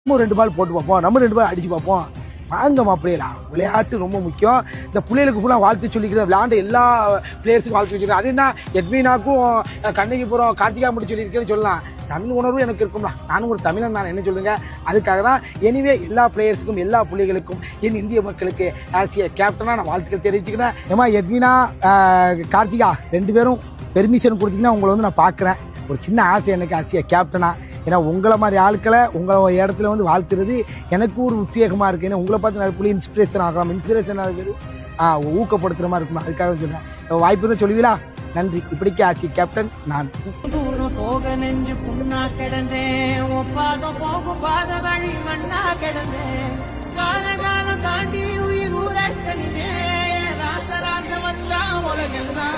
நம்ம 2 பால் போட்டு பார்ப்போம், நம்ம 2 பால் அடிச்சு பார்ப்போம். வாங்க மாப்பிள்ளையா, விளையாட்டு ரொம்ப முக்கியம். இந்த பிள்ளைகளுக்கு ஃபுல்லாக வாழ்த்து சொல்லிக்கிறேன், விளையாண்ட எல்லா பிளேயர்ஸுக்கும் வாழ்த்து சொல்லிக்கிறேன். அது என்ன எட்வினாக்கும் கண்ணகிபுரம் கார்த்திகா முடி சொல்லியிருக்கேன்னு சொல்லலாம். தமிழ் உணர்வும் எனக்கு இருக்கும்ல, நானும் ஒரு தமிழன் தான், என்ன சொல்லுங்க. அதுக்காக தான் எனிவே எல்லா பிளேயர்ஸுக்கும் எல்லா பிள்ளைகளுக்கும் என் இந்திய மக்களுக்கு ஆசிய கேப்டனா நான் வாழ்த்துக்கள் தெரிவிச்சுக்கிறேன். ஏமா எட்வினா கார்த்திகா 2 பேரும் பெர்மிஷன் கொடுத்தீங்கன்னா உங்களை நான் பார்க்குறேன். ஒரு சின்ன ஆசை எனக்கு ஆசிய கேப்டனா. ஏன்னா உங்களை மாதிரி ஆட்களை உங்களை இடத்துல வாழ்த்துறது எனக்கு ஒரு உத்வேகமாக இருக்குது. ஏன்னா உங்களை பார்த்து நிறைய இன்ஸ்பிரேஷன் ஆகலாம், இன்ஸ்பிரேஷன் ஆகுது, ஊக்கப்படுத்துகிற மாதிரி இருக்கணும். அதுக்காக சொன்னேன். வாய்ப்பு தான் சொல்லுவீங்களா? நன்றி. இப்படிக்கு ஆசிய கேப்டன் நான். போக நெஞ்சு புண்ணா கிடந்தேன், ஒப்பாதம் போகும் பாத வழி மண்ணா கிடந்தேன், காலம் தாண்டி உயிர் ஊரட்டணிதே, ராச வந்தா உலகெல்லாம்